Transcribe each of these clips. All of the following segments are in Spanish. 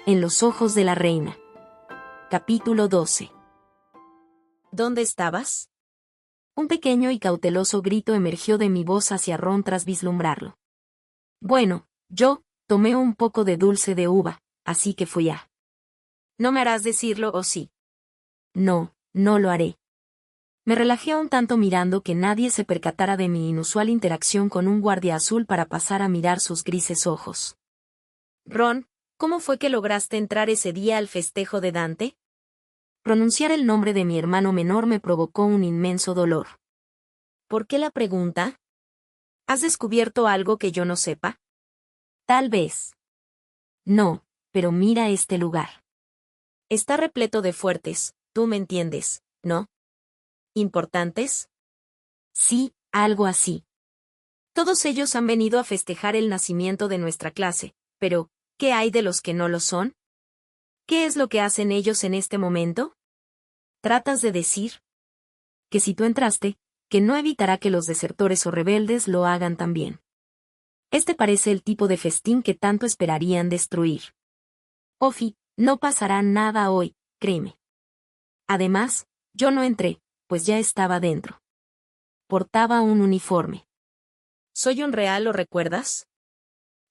En los ojos de la reina. Capítulo 12. ¿Dónde estabas? Un pequeño y cauteloso grito emergió de mi voz hacia Ron tras vislumbrarlo. Bueno, yo tomé un poco de dulce de uva, así que fui a. ¿No me harás decirlo o sí? No, no lo haré. Me relajé un tanto mirando que nadie se percatara de mi inusual interacción con un guardia azul para pasar a mirar sus grises ojos. Ron, ¿cómo fue que lograste entrar ese día al festejo de Dante? Pronunciar el nombre de mi hermano menor me provocó un inmenso dolor. ¿Por qué la pregunta? ¿Has descubierto algo que yo no sepa? Tal vez. No, pero mira este lugar. Está repleto de fuertes, tú me entiendes, ¿no? ¿Importantes? Sí, algo así. Todos ellos han venido a festejar el nacimiento de nuestra clase, pero, ¿qué hay de los que no lo son? ¿Qué es lo que hacen ellos en este momento? ¿Tratas de decir? Que si tú entraste, que no evitará que los desertores o rebeldes lo hagan también. Este parece el tipo de festín que tanto esperarían destruir. Ofi, no pasará nada hoy, créeme. Además, yo no entré, pues ya estaba dentro. Portaba un uniforme. ¿Soy un real, lo recuerdas?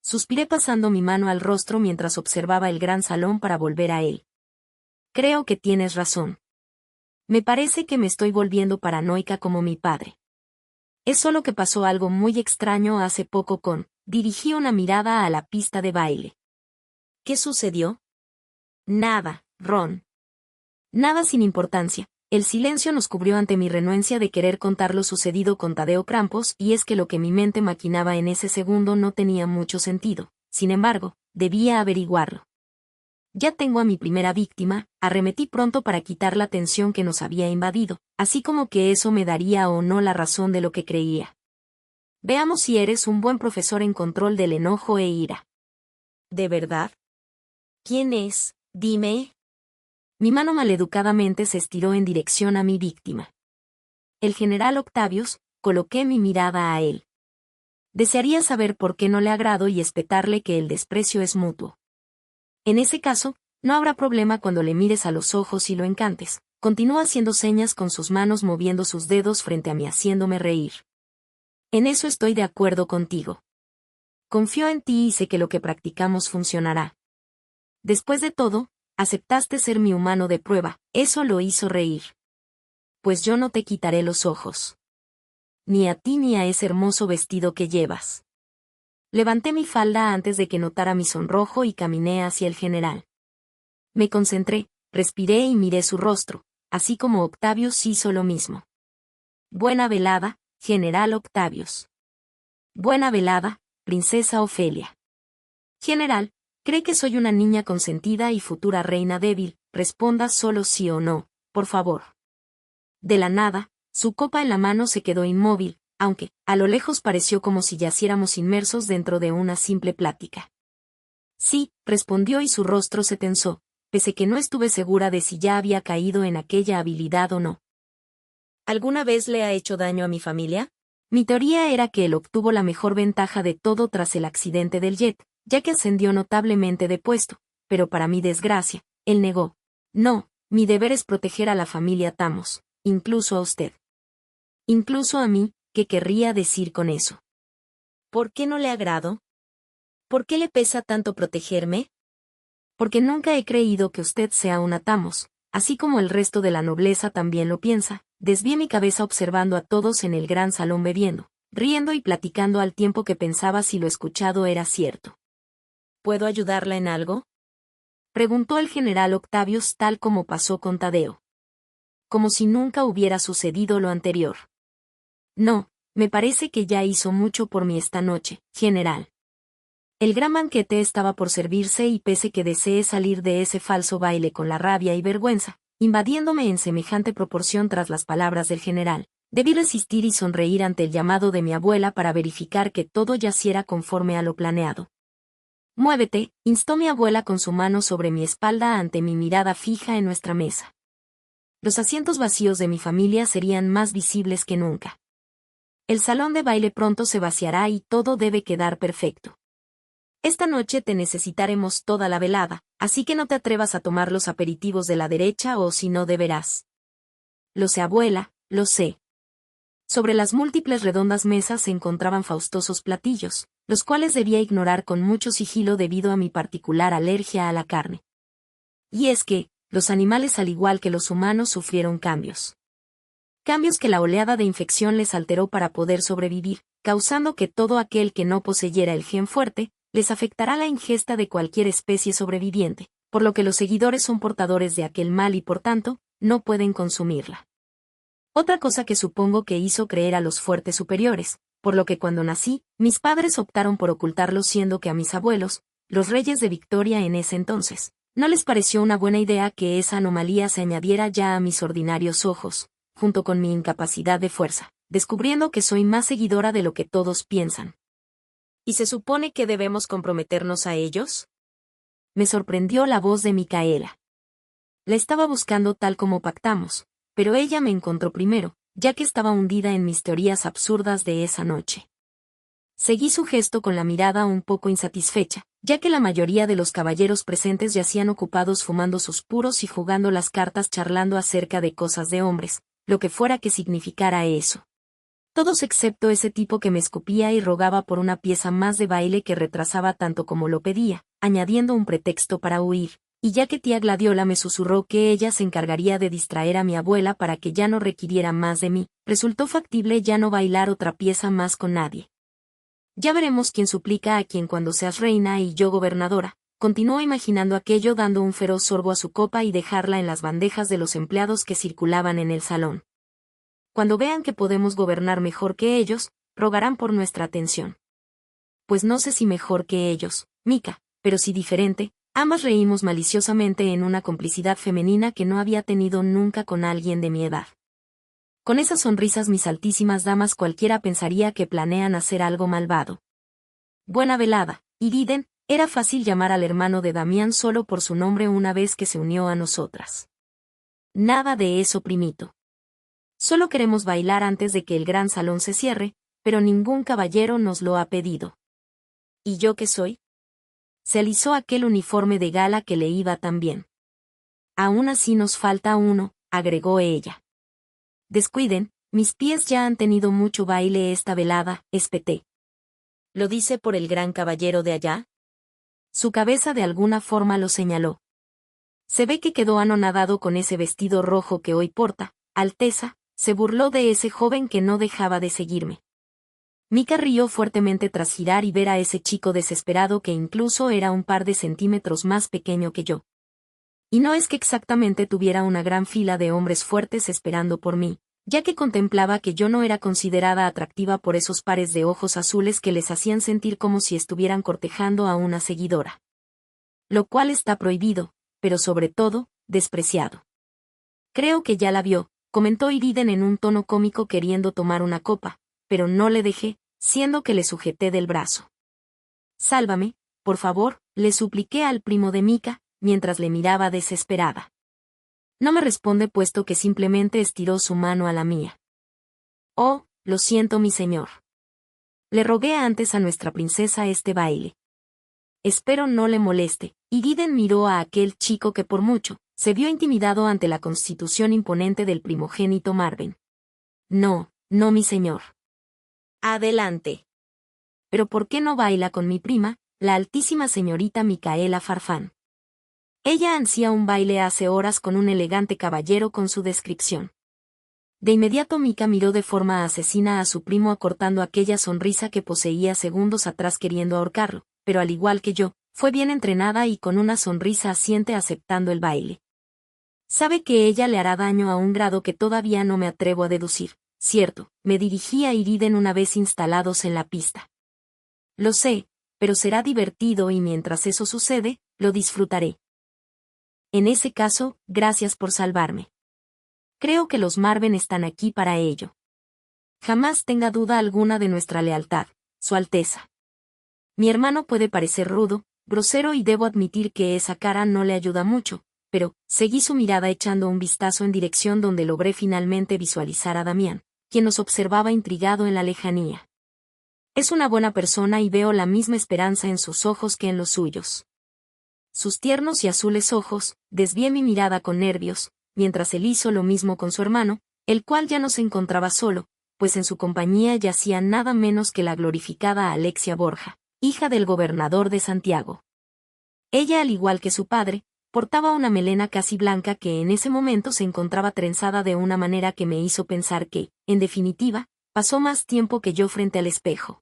Suspiré pasando mi mano al rostro mientras observaba el gran salón para volver a él. Creo que tienes razón. Me parece que me estoy volviendo paranoica como mi padre. Es solo que pasó algo muy extraño hace poco dirigí una mirada a la pista de baile. ¿Qué sucedió? Nada, Ron. Nada sin importancia. El silencio nos cubrió ante mi renuencia de querer contar lo sucedido con Tadeo Krampus, y es que lo que mi mente maquinaba en ese segundo no tenía mucho sentido. Sin embargo, debía averiguarlo. Ya tengo a mi primera víctima, arremetí pronto para quitar la tensión que nos había invadido, así como que eso me daría o no la razón de lo que creía. Veamos si eres un buen profesor en control del enojo e ira. ¿De verdad? ¿Quién es? Dime. Mi mano maleducadamente se estiró en dirección a mi víctima. El general Octavius, coloqué mi mirada a él. Desearía saber por qué no le agrado y espetarle que el desprecio es mutuo. En ese caso, no habrá problema cuando le mires a los ojos y lo encantes. Continúa haciendo señas con sus manos, moviendo sus dedos frente a mí, haciéndome reír. En eso estoy de acuerdo contigo. Confío en ti y sé que lo que practicamos funcionará. Después de todo, aceptaste ser mi humano de prueba, eso lo hizo reír. Pues yo no te quitaré los ojos. Ni a ti ni a ese hermoso vestido que llevas. Levanté mi falda antes de que notara mi sonrojo y caminé hacia el general. Me concentré, respiré y miré su rostro, así como Octavius hizo lo mismo. Buena velada, general Octavius. Buena velada, princesa Ofelia. General, ¿cree que soy una niña consentida y futura reina débil? Responda solo sí o no, por favor. De la nada, su copa en la mano se quedó inmóvil, aunque, a lo lejos pareció como si yaciéramos inmersos dentro de una simple plática. Sí, respondió y su rostro se tensó, pese que no estuve segura de si ya había caído en aquella habilidad o no. ¿Alguna vez le ha hecho daño a mi familia? Mi teoría era que él obtuvo la mejor ventaja de todo tras el accidente del jet, ya que ascendió notablemente de puesto, pero para mi desgracia, él negó. No, mi deber es proteger a la familia Tamos, incluso a usted. Incluso a mí, ¿qué querría decir con eso? ¿Por qué no le agrado? ¿Por qué le pesa tanto protegerme? Porque nunca he creído que usted sea una Tamos, así como el resto de la nobleza también lo piensa. Desvié mi cabeza observando a todos en el gran salón bebiendo, riendo y platicando al tiempo que pensaba si lo escuchado era cierto. ¿Puedo ayudarla en algo? Preguntó el general Octavius tal como pasó con Tadeo. Como si nunca hubiera sucedido lo anterior. No, me parece que ya hizo mucho por mí esta noche, general. El gran banquete estaba por servirse y pese que deseé salir de ese falso baile con la rabia y vergüenza, invadiéndome en semejante proporción tras las palabras del general, debí resistir y sonreír ante el llamado de mi abuela para verificar que todo yaciera conforme a lo planeado. Muévete, instó mi abuela con su mano sobre mi espalda ante mi mirada fija en nuestra mesa. Los asientos vacíos de mi familia serían más visibles que nunca. El salón de baile pronto se vaciará y todo debe quedar perfecto. Esta noche te necesitaremos toda la velada, así que no te atrevas a tomar los aperitivos de la derecha o si no deberás. Lo sé, abuela, lo sé. Sobre las múltiples redondas mesas se encontraban faustosos platillos, los cuales debía ignorar con mucho sigilo debido a mi particular alergia a la carne. Y es que, los animales al igual que los humanos sufrieron cambios. Cambios que la oleada de infección les alteró para poder sobrevivir, causando que todo aquel que no poseyera el gen fuerte, les afectará la ingesta de cualquier especie sobreviviente, por lo que los seguidores son portadores de aquel mal y por tanto, no pueden consumirla. Otra cosa que supongo que hizo creer a los fuertes superiores, por lo que cuando nací, mis padres optaron por ocultarlo siendo que a mis abuelos, los reyes de Victoria en ese entonces, no les pareció una buena idea que esa anomalía se añadiera ya a mis ordinarios ojos, junto con mi incapacidad de fuerza, descubriendo que soy más seguidora de lo que todos piensan. ¿Y se supone que debemos comprometernos a ellos? Me sorprendió la voz de Micaela. La estaba buscando tal como pactamos, pero ella me encontró primero, ya que estaba hundida en mis teorías absurdas de esa noche. Seguí su gesto con la mirada un poco insatisfecha, ya que la mayoría de los caballeros presentes yacían ocupados fumando sus puros y jugando las cartas charlando acerca de cosas de hombres, lo que fuera que significara eso. Todos excepto ese tipo que me escupía y rogaba por una pieza más de baile que retrasaba tanto como lo pedía, añadiendo un pretexto para huir, y ya que tía Gladiola me susurró que ella se encargaría de distraer a mi abuela para que ya no requiriera más de mí, resultó factible ya no bailar otra pieza más con nadie. Ya veremos quién suplica a quien cuando seas reina y yo gobernadora, continuó imaginando aquello dando un feroz sorbo a su copa y dejarla en las bandejas de los empleados que circulaban en el salón. Cuando vean que podemos gobernar mejor que ellos, rogarán por nuestra atención. Pues no sé si mejor que ellos, Mica, pero sí diferente, ambas reímos maliciosamente en una complicidad femenina que no había tenido nunca con alguien de mi edad. Con esas sonrisas mis altísimas damas cualquiera pensaría que planean hacer algo malvado. Buena velada, Iriden, era fácil llamar al hermano de Damián solo por su nombre una vez que se unió a nosotras. Nada de eso, primito. Solo queremos bailar antes de que el gran salón se cierre, pero ningún caballero nos lo ha pedido. ¿Y yo qué soy? Se alisó aquel uniforme de gala que le iba tan bien. Aún así nos falta uno, agregó ella. Descuiden, mis pies ya han tenido mucho baile esta velada, espeté. ¿Lo dice por el gran caballero de allá? Su cabeza de alguna forma lo señaló. Se ve que quedó anonadado con ese vestido rojo que hoy porta, Alteza. Se burló de ese joven que no dejaba de seguirme. Mica rió fuertemente tras girar y ver a ese chico desesperado que incluso era un par de centímetros más pequeño que yo. Y no es que exactamente tuviera una gran fila de hombres fuertes esperando por mí, ya que contemplaba que yo no era considerada atractiva por esos pares de ojos azules que les hacían sentir como si estuvieran cortejando a una seguidora. Lo cual está prohibido, pero sobre todo, despreciado. Creo que ya la vio, comentó Iriden en un tono cómico queriendo tomar una copa, pero no le dejé, siendo que le sujeté del brazo. Sálvame, por favor, le supliqué al primo de Mica, mientras le miraba desesperada. No me responde puesto que simplemente estiró su mano a la mía. Oh, lo siento mi señor. Le rogué antes a nuestra princesa este baile. Espero no le moleste. Iriden miró a aquel chico que por mucho, se vio intimidado ante la constitución imponente del primogénito Marven. No, no mi señor. Adelante. Pero ¿por qué no baila con mi prima, la altísima señorita Micaela Farfán? Ella ansía un baile hace horas con un elegante caballero con su descripción. De inmediato Mica miró de forma asesina a su primo acortando aquella sonrisa que poseía segundos atrás queriendo ahorcarlo, pero al igual que yo, fue bien entrenada y con una sonrisa asiente aceptando el baile. Sabe que ella le hará daño a un grado que todavía no me atrevo a deducir, cierto, me dirigí a Iriden una vez instalados en la pista. Lo sé, pero será divertido y mientras eso sucede, lo disfrutaré. En ese caso, gracias por salvarme. Creo que los Marven están aquí para ello. Jamás tenga duda alguna de nuestra lealtad, Su Alteza. Mi hermano puede parecer rudo, grosero y debo admitir que esa cara no le ayuda mucho, pero seguí su mirada echando un vistazo en dirección donde logré finalmente visualizar a Damián, quien nos observaba intrigado en la lejanía. Es una buena persona y veo la misma esperanza en sus ojos que en los suyos. Sus tiernos y azules ojos, desvié mi mirada con nervios, mientras él hizo lo mismo con su hermano, el cual ya no se encontraba solo, pues en su compañía yacía nada menos que la glorificada Alexia Borja, hija del gobernador de Santiago. Ella, al igual que su padre, portaba una melena casi blanca que en ese momento se encontraba trenzada de una manera que me hizo pensar que, en definitiva, pasó más tiempo que yo frente al espejo.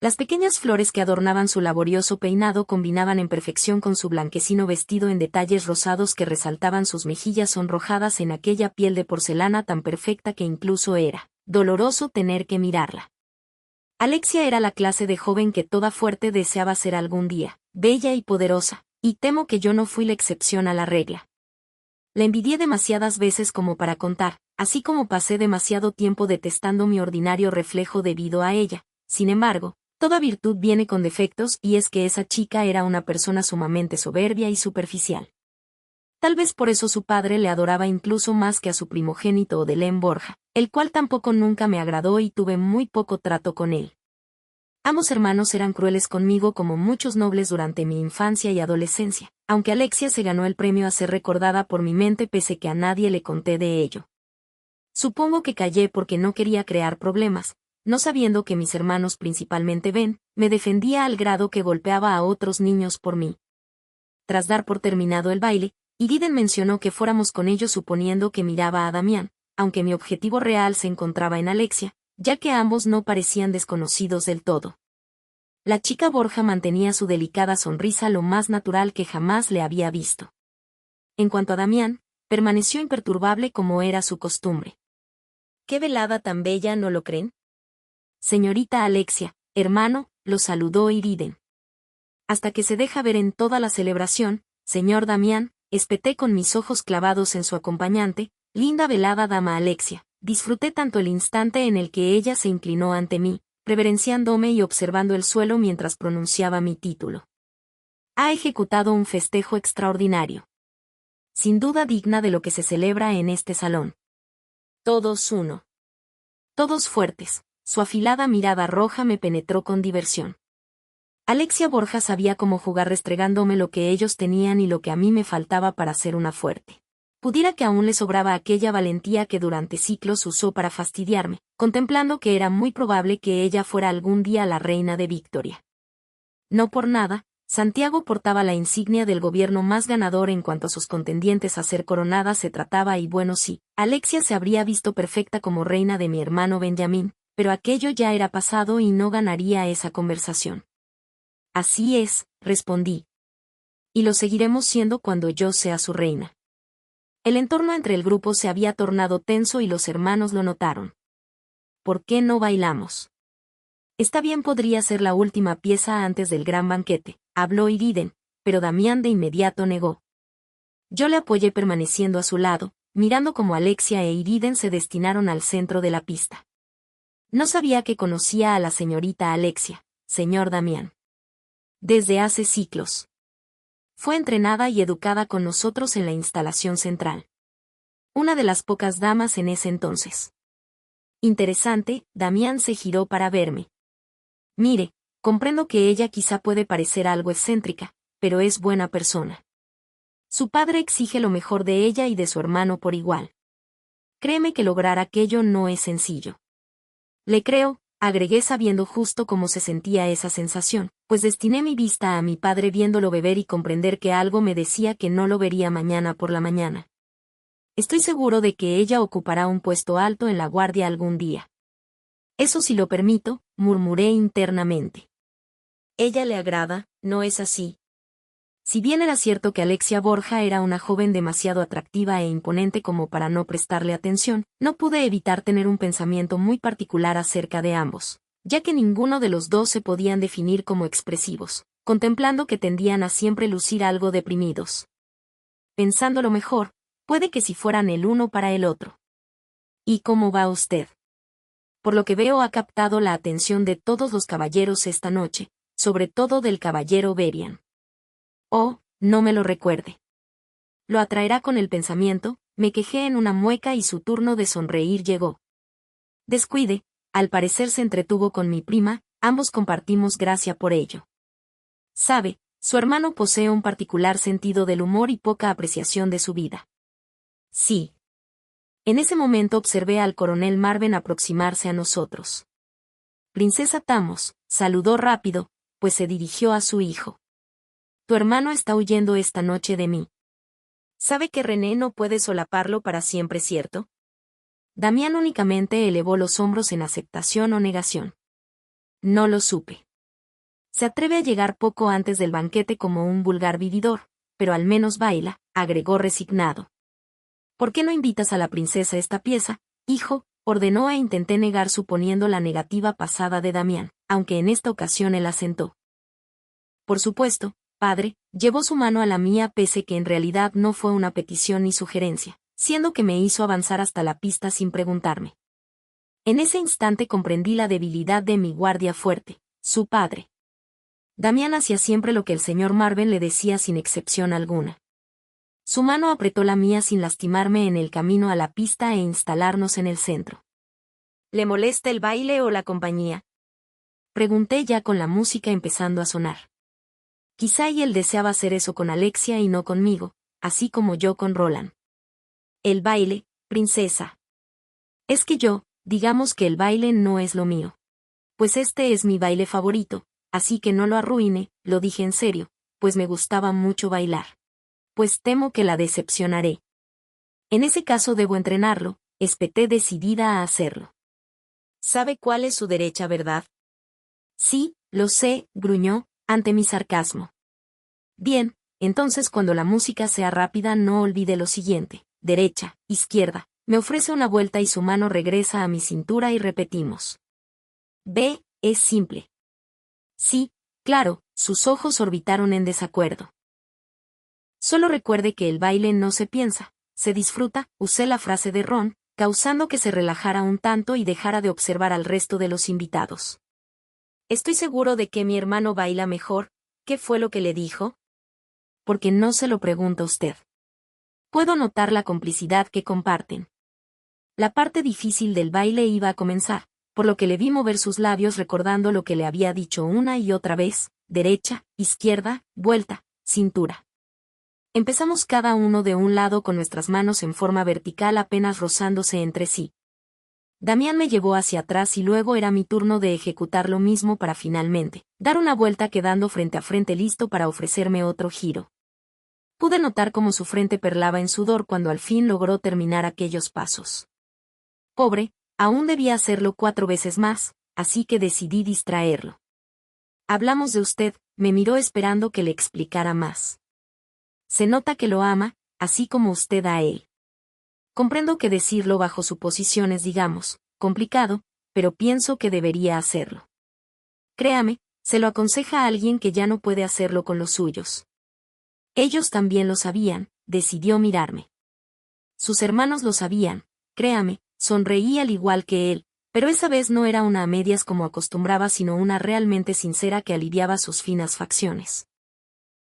Las pequeñas flores que adornaban su laborioso peinado combinaban en perfección con su blanquecino vestido en detalles rosados que resaltaban sus mejillas sonrojadas en aquella piel de porcelana tan perfecta que incluso era doloroso tener que mirarla. Alexia era la clase de joven que toda fuerte deseaba ser algún día, bella y poderosa, y temo que yo no fui la excepción a la regla. La envidié demasiadas veces como para contar, así como pasé demasiado tiempo detestando mi ordinario reflejo debido a ella. Sin embargo, toda virtud viene con defectos y es que esa chica era una persona sumamente soberbia y superficial. Tal vez por eso su padre le adoraba incluso más que a su primogénito Odelén Borja, el cual tampoco nunca me agradó y tuve muy poco trato con él. Ambos hermanos eran crueles conmigo como muchos nobles durante mi infancia y adolescencia, aunque Alexia se ganó el premio a ser recordada por mi mente pese que a nadie le conté de ello. Supongo que callé porque no quería crear problemas, no sabiendo que mis hermanos, principalmente Ben, me defendía al grado que golpeaba a otros niños por mí. Tras dar por terminado el baile, Iriden mencionó que fuéramos con ellos suponiendo que miraba a Damián, aunque mi objetivo real se encontraba en Alexia, ya que ambos no parecían desconocidos del todo. La chica Borja mantenía su delicada sonrisa lo más natural que jamás le había visto. En cuanto a Damián, permaneció imperturbable como era su costumbre. ¿Qué velada tan bella, no lo creen? Señorita Alexia, hermano, lo saludó Iriden. Hasta que se deja ver en toda la celebración, señor Damián, espeté con mis ojos clavados en su acompañante, linda velada dama Alexia. Disfruté tanto el instante en el que ella se inclinó ante mí, reverenciándome y observando el suelo mientras pronunciaba mi título. Ha ejecutado un festejo extraordinario. Sin duda digna de lo que se celebra en este salón. Todos uno. Todos fuertes. Su afilada mirada roja me penetró con diversión. Alexia Borja sabía cómo jugar restregándome lo que ellos tenían y lo que a mí me faltaba para ser una fuerte. Pudiera que aún le sobraba aquella valentía que durante siglos usó para fastidiarme, contemplando que era muy probable que ella fuera algún día la reina de Victoria. No por nada, Santiago portaba la insignia del gobierno más ganador en cuanto a sus contendientes a ser coronada se trataba y bueno sí, Alexia se habría visto perfecta como reina de mi hermano Benjamín, pero aquello ya era pasado y no ganaría esa conversación. Así es, respondí. Y lo seguiremos siendo cuando yo sea su reina. El entorno entre el grupo se había tornado tenso y los hermanos lo notaron. ¿Por qué no bailamos? Está bien, podría ser la última pieza antes del gran banquete, habló Iriden, pero Damián de inmediato negó. Yo le apoyé permaneciendo a su lado, mirando cómo Alexia e Iriden se destinaron al centro de la pista. No sabía que conocía a la señorita Alexia, señor Damián. Desde hace siglos. Fue entrenada y educada con nosotros en la instalación central. Una de las pocas damas en ese entonces. Interesante, Damián se giró para verme. Mire, comprendo que ella quizá puede parecer algo excéntrica, pero es buena persona. Su padre exige lo mejor de ella y de su hermano por igual. Créeme que lograr aquello no es sencillo. Le creo, agregué sabiendo justo cómo se sentía esa sensación, pues destiné mi vista a mi padre viéndolo beber y comprender que algo me decía que no lo vería mañana por la mañana. Estoy seguro de que ella ocupará un puesto alto en la guardia algún día. Eso si lo permito, murmuré internamente. Ella le agrada, ¿no es así? Si bien era cierto que Alexia Borja era una joven demasiado atractiva e imponente como para no prestarle atención, no pude evitar tener un pensamiento muy particular acerca de ambos, ya que ninguno de los dos se podían definir como expresivos, contemplando que tendían a siempre lucir algo deprimidos. Pensándolo mejor, puede que si fueran el uno para el otro. ¿Y cómo va usted? Por lo que veo ha captado la atención de todos los caballeros esta noche, sobre todo del caballero Berian. Oh, no me lo recuerde. Lo atraerá con el pensamiento, me quejé en una mueca y su turno de sonreír llegó. Descuide, al parecer se entretuvo con mi prima, Ambos compartimos gracia por ello. Sabe, su hermano posee un particular sentido del humor y poca apreciación de su vida. Sí. En ese momento observé al coronel Marven aproximarse a nosotros. Princesa Tamos, saludó rápido, pues se dirigió a su hijo. Tu hermano está huyendo esta noche de mí. ¿Sabe que René no puede solaparlo para siempre, cierto? Damián únicamente elevó los hombros en aceptación o negación. No lo supe. Se atreve a llegar poco antes del banquete como un vulgar vividor, pero al menos baila, agregó resignado. ¿Por qué no invitas a la princesa a esta pieza, hijo? Ordenó e intenté negar suponiendo la negativa pasada de Damián, aunque en esta ocasión él asentó. Por supuesto, padre, llevó su mano a la mía pese que en realidad no fue una petición ni sugerencia, siendo que me hizo avanzar hasta la pista sin preguntarme. En ese instante comprendí la debilidad de mi guardia fuerte, su padre. Damián hacía siempre lo que el señor Marven le decía sin excepción alguna. Su mano apretó la mía sin lastimarme en el camino a la pista e instalarnos en el centro. ¿Le molesta el baile o la compañía? Pregunté ya con la música empezando a sonar. Quizá y él deseaba hacer eso con Alexia y no conmigo, así como yo con Roland. El baile, princesa. Es que digamos que el baile no es lo mío. Pues este es mi baile favorito, así que no lo arruine, lo dije en serio, pues me gustaba mucho bailar. Pues temo que la decepcionaré. En ese caso debo entrenarlo, espeté decidida a hacerlo. ¿Sabe cuál es su derecha, verdad? Sí, lo sé, gruñó, ante mi sarcasmo. Bien, entonces cuando la música sea rápida no olvide lo siguiente, derecha, izquierda, me ofrece una vuelta y su mano regresa a mi cintura y repetimos. B, es simple. Sí, claro, sus ojos orbitaron en desacuerdo. Solo recuerde que el baile no se piensa, se disfruta, usé la frase de Ron, causando que se relajara un tanto y dejara de observar al resto de los invitados. Estoy seguro de que mi hermano baila mejor, ¿qué fue lo que le dijo? Porque no se lo pregunta usted. Puedo notar la complicidad que comparten. La parte difícil del baile iba a comenzar, por lo que le vi mover sus labios recordando lo que le había dicho una y otra vez, derecha, izquierda, vuelta, cintura. Empezamos cada uno de un lado con nuestras manos en forma vertical apenas rozándose entre sí. Damián me llevó hacia atrás y luego era mi turno de ejecutar lo mismo para finalmente dar una vuelta quedando frente a frente listo para ofrecerme otro giro. Pude notar cómo su frente perlaba en sudor cuando al fin logró terminar aquellos pasos. Pobre, aún debía hacerlo 4 veces más, así que decidí distraerlo. Hablamos de usted, me miró esperando que le explicara más. Se nota que lo ama, así como usted a él. Comprendo que decirlo bajo su posición es, digamos, complicado, pero pienso que debería hacerlo. Créame, se lo aconseja a alguien que ya no puede hacerlo con los suyos. Ellos también lo sabían, decidió mirarme. Sus hermanos lo sabían, créame, sonreí al igual que él, pero esa vez no era una a medias como acostumbraba sino una realmente sincera que aliviaba sus finas facciones.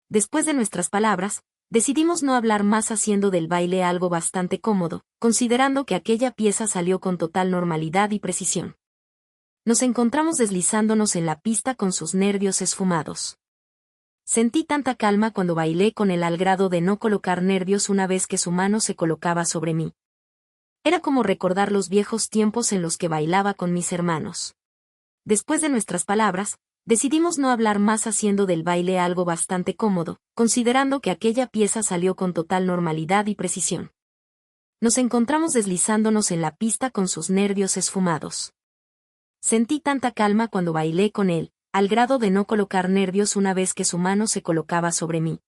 Después de nuestras palabras, decidimos no hablar más haciendo del baile algo bastante cómodo, considerando que aquella pieza salió con total normalidad y precisión. Nos encontramos deslizándonos en la pista con sus nervios esfumados. Sentí tanta calma cuando bailé con él al grado de no colocar nervios una vez que su mano se colocaba sobre mí. Era como recordar los viejos tiempos en los que bailaba con mis hermanos. Después de nuestras palabras, decidimos no hablar más haciendo del baile algo bastante cómodo, considerando que aquella pieza salió con total normalidad y precisión. Nos encontramos deslizándonos en la pista con sus nervios esfumados. Sentí tanta calma cuando bailé con él, al grado de no colocar nervios una vez que su mano se colocaba sobre mí.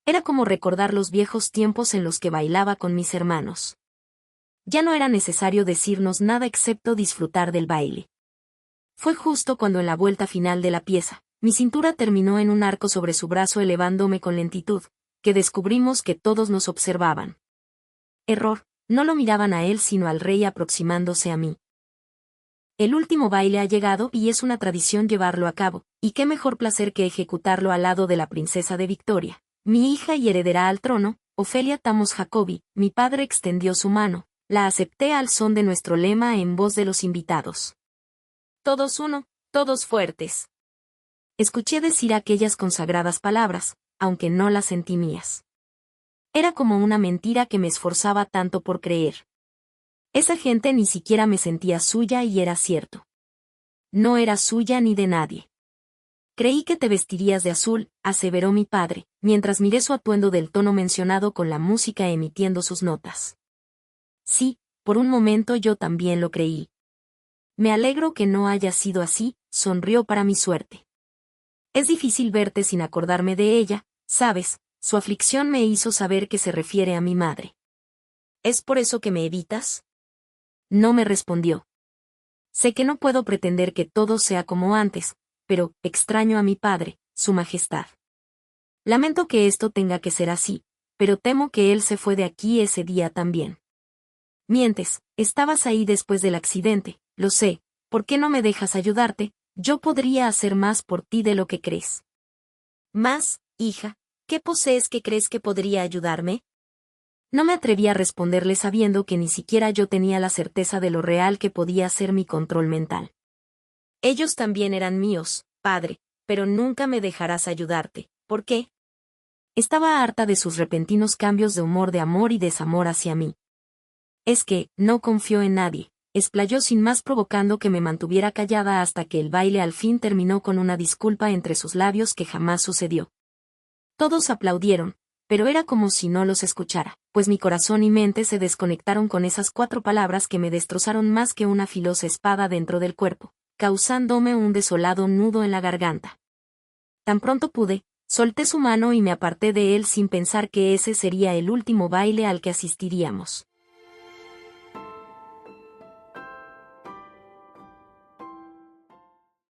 Era como recordar los viejos tiempos en los que bailaba con mis hermanos. Ya no era necesario decirnos nada excepto disfrutar del baile. Fue justo cuando en la vuelta final de la pieza, mi cintura terminó en un arco sobre su brazo elevándome con lentitud, que descubrimos que todos nos observaban. Error, no lo miraban a él sino al rey aproximándose a mí. El último baile ha llegado y es una tradición llevarlo a cabo, y qué mejor placer que ejecutarlo al lado de la princesa de Victoria, mi hija y heredera al trono, Ofelia Tamos Jacobi. Mi padre extendió su mano, la acepté al son de nuestro lema en voz de los invitados. Todos uno, Todos fuertes. Escuché decir aquellas consagradas palabras, aunque no las sentí mías. Era como una mentira que me esforzaba tanto por creer. Esa gente ni siquiera me sentía suya y era cierto. No era suya ni de nadie. Creí que te vestirías de azul, aseveró mi padre, mientras miré su atuendo del tono mencionado con la música emitiendo sus notas. Sí, por un momento yo también lo creí. Me alegro que no haya sido así, sonrió para mi suerte. Es difícil verte sin acordarme de ella, sabes, su aflicción me hizo saber que se refiere a mi madre. ¿Es por eso que me evitas? No me respondió. Sé que no puedo pretender que todo sea como antes, pero extraño a mi padre, su majestad. Lamento que esto tenga que ser así, pero temo que él se fue de aquí ese día también. Mientes, estabas ahí después del accidente, lo sé, ¿por qué no me dejas ayudarte? Yo podría hacer más por ti de lo que crees. ¿Más, hija? ¿Qué posees que crees que podría ayudarme? No me atreví a responderle sabiendo que ni siquiera yo tenía la certeza de lo real que podía ser mi control mental. Ellos también eran míos, padre, pero nunca me dejarás ayudarte. ¿Por qué? Estaba harta de sus repentinos cambios de humor de amor y desamor hacia mí. Es que, no confío en nadie, explayó sin más provocando que me mantuviera callada hasta que el baile al fin terminó con una disculpa entre sus labios que jamás sucedió. Todos aplaudieron, pero era como si no los escuchara, pues mi corazón y mente se desconectaron con esas 4 palabras que me destrozaron más que una filosa espada dentro del cuerpo, causándome un desolado nudo en la garganta. Tan pronto pude, solté su mano y me aparté de él sin pensar que ese sería el último baile al que asistiríamos.